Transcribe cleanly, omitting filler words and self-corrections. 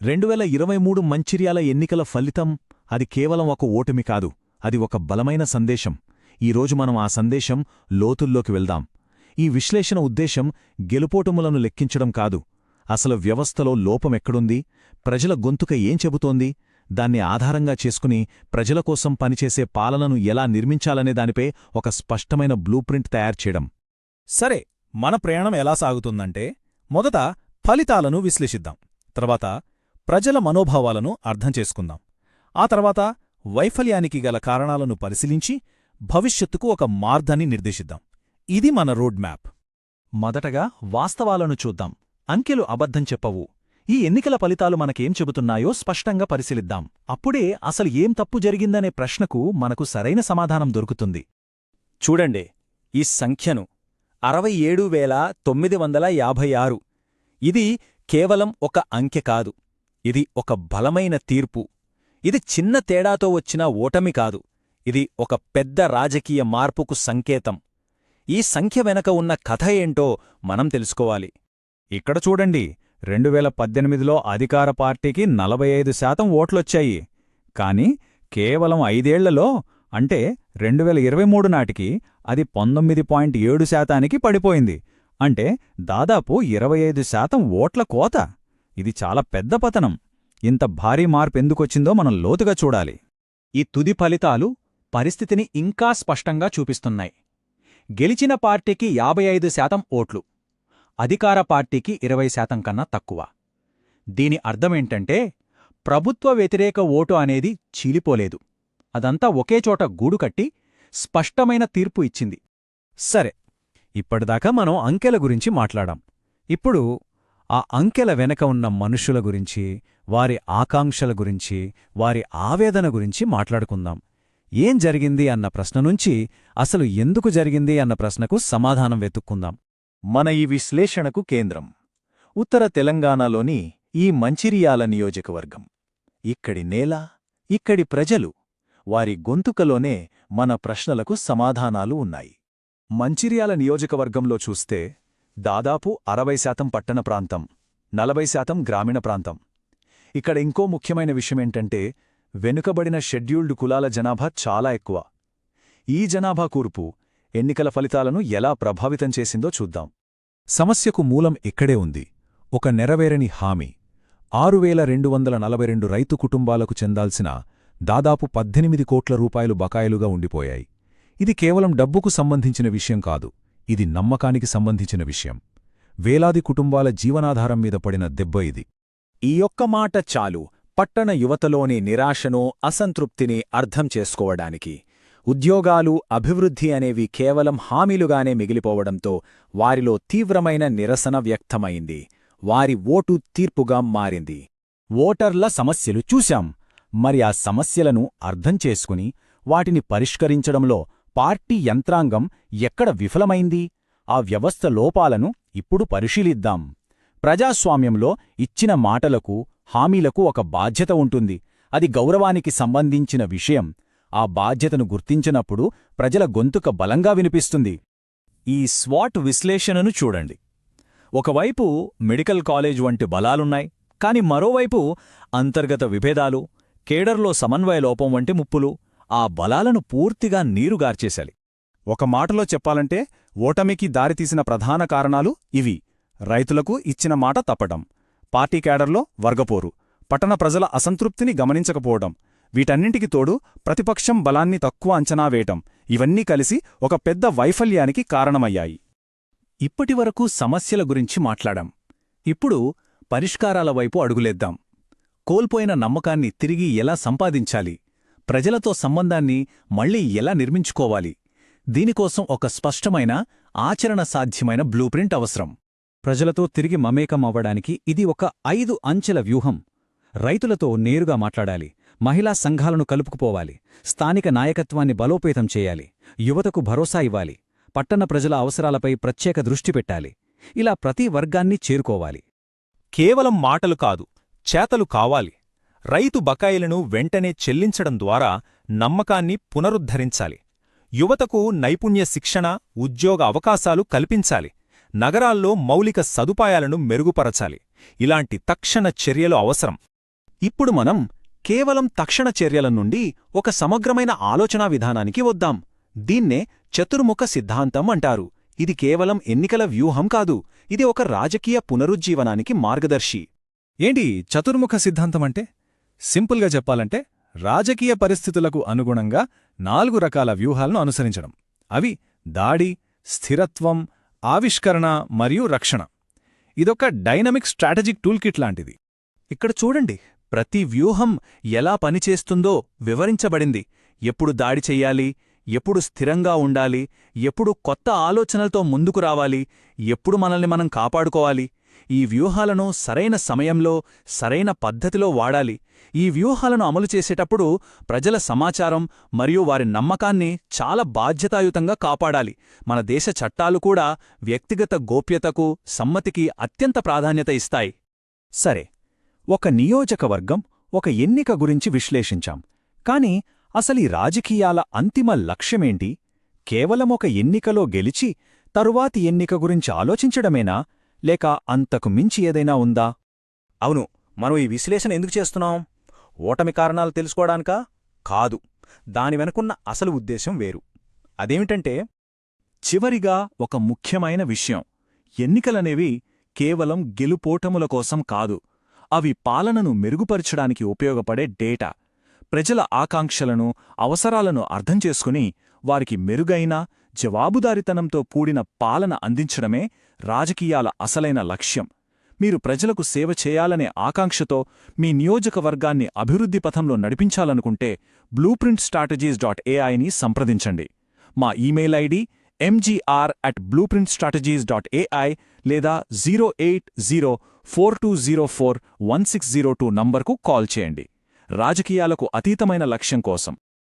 2023 మంచిర్యాల ఎన్నికల ఫలితం అది కేవలం ఒక ఓటమి కాదు, అది ఒక బలమైన సందేశం. ఈరోజు మనం ఆ సందేశం లోతుల్లోకి వెళ్దాం. ఈ విశ్లేషణ ఉద్దేశం గెలుపోటములను లెక్కించడం కాదు, అసలు వ్యవస్థలో లోపమెక్కడుంది, ప్రజల గొంతుక ఏం చెబుతోంది, దాన్ని ఆధారంగా చేసుకుని ప్రజల కోసం పనిచేసే పాలనను ఎలా నిర్మించాలనే దానిపై ఒక స్పష్టమైన బ్లూప్రింట్ తయారుచేయడం. సరే, మన ప్రయాణం ఎలా సాగుతుందంటే, మొదట ఫలితాలను విశ్లేషిద్దాం, తర్వాత ప్రజల మనోభావాలను అర్థం చేసుకుందాం, ఆ తర్వాత వైఫల్యానికి గల కారణాలను పరిశీలించి భవిష్యత్తుకు ఒక మార్గాన్ని నిర్దేశిద్దాం. ఇది మన రోడ్ మ్యాప్. మొదటగా వాస్తవాలను చూద్దాం. అంకెలు అబద్ధం చెప్పవు. ఈ ఎన్నికల ఫలితాలు మనకేం చెబుతున్నాయో స్పష్టంగా పరిశీలిద్దాం. అప్పుడే అసలు ఏం తప్పు జరిగిందనే ప్రశ్నకు మనకు సరైన సమాధానం దొరుకుతుంది. చూడండి ఈ సంఖ్యను, 67,956. ఇది కేవలం ఒక అంకె కాదు, ఇది ఒక బలమైన తీర్పు. ఇది చిన్న తేడాతో వచ్చిన ఓటమి కాదు, ఇది ఒక పెద్ద రాజకీయ మార్పుకు సంకేతం. ఈ సంఖ్య వెనక ఉన్న కథ ఏంటో మనం తెలుసుకోవాలి. ఇక్కడ చూడండి, 2018లో అధికార పార్టీకి 45% ఓట్లొచ్చాయి. కాని కేవలం 5 ఏళ్లలో, అంటే 2023 నాటికి అది 19.7%కి పడిపోయింది. అంటే దాదాపు 25% ఓట్ల కోత. ఇది చాలా పెద్ద పతనం. ఇంత భారీ మార్పెందుకొచ్చిందో మనం లోతుగా చూడాలి. ఈ తుది ఫలితాలు పరిస్థితిని ఇంకా స్పష్టంగా చూపిస్తున్నాయి. గెలిచిన పార్టీకి 55% ఓట్లు, అధికార పార్టీకి 20% కన్నా తక్కువ. దీని అర్థమేంటంటే, ప్రభుత్వ వ్యతిరేక ఓటు అనేది చీలిపోలేదు, అదంతా ఒకేచోట గూడుకట్టి స్పష్టమైన తీర్పు ఇచ్చింది. సరే, ఇప్పటిదాకా మనం అంకెల గురించి మాట్లాడాం. ఇప్పుడు ఆ అంకెల వెనక ఉన్న మనుషుల గురించి, వారి ఆకాంక్షల గురించి, వారి ఆవేదన గురించి మాట్లాడుకుందాం. ఏం జరిగింది అన్న ప్రశ్న నుంచి అసలు ఎందుకు జరిగింది అన్న ప్రశ్నకు సమాధానం వెతుక్కుందాం. మన ఈ విశ్లేషణకు కేంద్రం ఉత్తర తెలంగాణలోని ఈ మంచిర్యాల నియోజకవర్గం. ఇక్కడి నేల, ఇక్కడి ప్రజలు, వారి గొంతుకలోనే మన ప్రశ్నలకు సమాధానాలు ఉన్నాయి. మంచిర్యాల నియోజకవర్గంలో చూస్తే దాదాపు 60% పట్టణ ప్రాంతం, 40% గ్రామీణ ప్రాంతం. ఇక్కడ ఇంకో ముఖ్యమైన విషయమేంటంటే, వెనుకబడిన షెడ్యూల్డ్ కులాల జనాభా చాలా ఎక్కువ. ఈ జనాభా కూర్పు ఎన్నికల ఫలితాలను ఎలా ప్రభావితం చేసిందో చూద్దాం. సమస్యకు మూలం ఇక్కడే ఉంది. ఒక నెరవేరని హామీ. 6,242 రైతు కుటుంబాలకు చెందాల్సిన దాదాపు 18 కోట్ల రూపాయలు బకాయిలుగా ఉండిపోయాయి. ఇది కేవలం డబ్బుకు సంబంధించిన విషయం కాదు, ఇది నమ్మకానికి సంబంధించిన విషయం. వేలాది కుటుంబాల జీవనాధారం మీద పడిన దెబ్బ ఇది. ఈ ఒక్క మాట చాలు పట్టణ యువతలోని నిరాశను, అసంతృప్తిని అర్థం చేసుకోవడానికి. ఉద్యోగాలు, అభివృద్ధి అనేవి కేవలం హామీలుగానే మిగిలిపోవడంతో వారిలో తీవ్రమైన నిరసన వ్యక్తమైంది. వారి ఓటు తీర్పుగా మారింది. ఓటర్ల సమస్యలు చూశాం. మరి ఆ సమస్యలను అర్థం చేసుకుని వాటిని పరిష్కరించడంలో పార్టీ యంత్రాంగం ఎక్కడ విఫలమైంది? ఆ వ్యవస్థ లోపాలను ఇప్పుడు పరిశీలిద్దాం. ప్రజాస్వామ్యంలో ఇచ్చిన మాటలకు, హామీలకు ఒక బాధ్యత ఉంటుంది. అది గౌరవానికి సంబంధించిన విషయం. ఆ బాధ్యతను గుర్తించినప్పుడు ప్రజల గొంతుక బలంగా వినిపిస్తుంది. ఈ స్వాట్ విశ్లేషణను చూడండి. ఒకవైపు మెడికల్ కాలేజ్ వంటి బలాలున్నాయి, కాని మరోవైపు అంతర్గత విభేదాలు, కేడర్లో సమన్వయ లోపం వంటి ముప్పులు ఆ బలాలను పూర్తిగా నీరుగార్చేశాలి. ఒక మాటలో చెప్పాలంటే, ఓటమికి దారితీసిన ప్రధాన కారణాలు ఇవి: రైతులకు ఇచ్చిన మాట తప్పడం, పార్టీ కేడర్లో వర్గపోరు, పట్టణ ప్రజల అసంతృప్తిని గమనించకపోవడం, వీటన్నింటికి తోడు ప్రతిపక్షం బలాన్ని తక్కువ అంచనా వేయటం, ఇవన్నీ కలిసి ఒక పెద్ద వైఫల్యానికి కారణమయ్యాయి. ఇప్పటివరకు సమస్యల గురించి మాట్లాడాం. ఇప్పుడు పరిష్కారాల వైపు అడుగులేద్దాం. కోల్పోయిన నమ్మకాన్ని తిరిగి ఎలా సంపాదించాలి? ప్రజలతో సంబంధాన్ని మళ్లీ ఎలా నిర్మించుకోవాలి? దీనికోసం ఒక స్పష్టమైన, ఆచరణ సాధ్యమైన బ్లూప్రింట్ అవసరం. ప్రజలతో తిరిగి మమేకం అవ్వడానికి ఇది ఒక 5 అంచెల వ్యూహం. రైతులతో నేరుగా మాట్లాడాలి, మహిళా సంఘాలను కలుపుకుపోవాలి, స్థానిక నాయకత్వాన్ని బలోపేతం చేయాలి, యువతకు భరోసా ఇవ్వాలి, పట్టణ ప్రజల అవసరాలపై ప్రత్యేక దృష్టి పెట్టాలి. ఇలా ప్రతి వర్గాన్ని చేరుకోవాలి. కేవలం మాటలు కాదు, చేతలు కావాలి. రైతు బకాయిలను వెంటనే చెల్లించడం ద్వారా నమ్మకాన్ని పునరుద్ధరించాలి. యువతకు నైపుణ్య శిక్షణ, ఉద్యోగ అవకాశాలు కల్పించాలి. నగరాల్లో మౌలిక సదుపాయాలను మెరుగుపరచాలి. ఇలాంటి తక్షణ చర్యలు అవసరం. ఇప్పుడు మనం కేవలం తక్షణ చర్యల నుండి ఒక సమగ్రమైన ఆలోచనా విధానానికి వద్దాం. దీన్నే చతుర్ముఖ సిద్ధాంతం అంటారు. ఇది కేవలం ఎన్నికల వ్యూహం కాదు, ఇది ఒక రాజకీయ పునరుజ్జీవనానికి మార్గదర్శి. ఏంటి చతుర్ముఖ సిద్ధాంతమంటే? సింపుల్గా చెప్పాలంటే రాజకీయ పరిస్థితులకు అనుగుణంగా 4 రకాల వ్యూహాలను అనుసరించడం. అవి దాడి, స్థిరత్వం, ఆవిష్కరణ మరియు రక్షణ. ఇదొక డైనమిక్ స్ట్రాటజిక్ టూల్కిట్ లాంటిది. ఇక్కడ చూడండి, ప్రతి వ్యూహం ఎలా పనిచేస్తుందో వివరించబడింది. ఎప్పుడు దాడి చెయ్యాలి, ఎప్పుడు స్థిరంగా ఉండాలి, ఎప్పుడు కొత్త ఆలోచనలతో ముందుకు రావాలి, ఎప్పుడు మనల్ని మనం కాపాడుకోవాలి. ఈ వ్యూహాలను సరైన సమయంలో సరైన పద్ధతిలో వాడాలి. ఈ వ్యూహాలను అమలు చేసేటప్పుడు ప్రజల సమాచారం మరియు వారి నమ్మకాన్ని చాలా బాధ్యతాయుతంగా కాపాడాలి. మన దేశ చట్టాలు కూడా వ్యక్తిగత గోప్యతకు, సమ్మతికి అత్యంత ప్రాధాన్యత ఇస్తాయి. సరే, ఒక నియోజకవర్గం, ఒక ఎన్నిక గురించి విశ్లేషించాం. కాని అసలీ రాజకీయాల అంతిమ లక్ష్యమేంటి? కేవలం ఒక ఎన్నికలో గెలిచి తరువాతి ఎన్నిక గురించి ఆలోచించడమేనా, లేక అంతకు మించి ఏదైనా ఉందా? అవును, మనం ఈ విశ్లేషణ ఎందుకు చేస్తున్నాం? ఓటమి కారణాలు తెలుసుకోవడానికా? కాదు, దాని వెనుకున్న అసలు ఉద్దేశం వేరు. అదేమిటంటే, చివరిగా ఒక ముఖ్యమైన విషయం. ఎన్నికలనేవి కేవలం గెలుపోటముల కోసం కాదు. అవి పాలనను మెరుగుపరచడానికి ఉపయోగపడే డేటా. ప్రజల ఆకాంక్షలను, అవసరాలను అర్థం చేసుకుని వారికి మెరుగైన, జవాబుదారితనంతో కూడిన పాలన అందించడమే రాజకీయాల అసలైన లక్ష్యం. మీరు ప్రజలకు సేవ చేయాలనే ఆకాంక్షతో మీ నియోజకవర్గాన్ని అభివృద్ధి పథంలో నడిపించాలనుకుంటే blueprintstrategies.ai ని సంప్రదించండి. మా ఈమెయిల్ ఐడి mgr@blueprintstrategies.ai లేదా 08042041602 నంబర్కు కాల్ చేయండి. రాజకీయాలకు అతీతమైన లక్ష్యం కోసం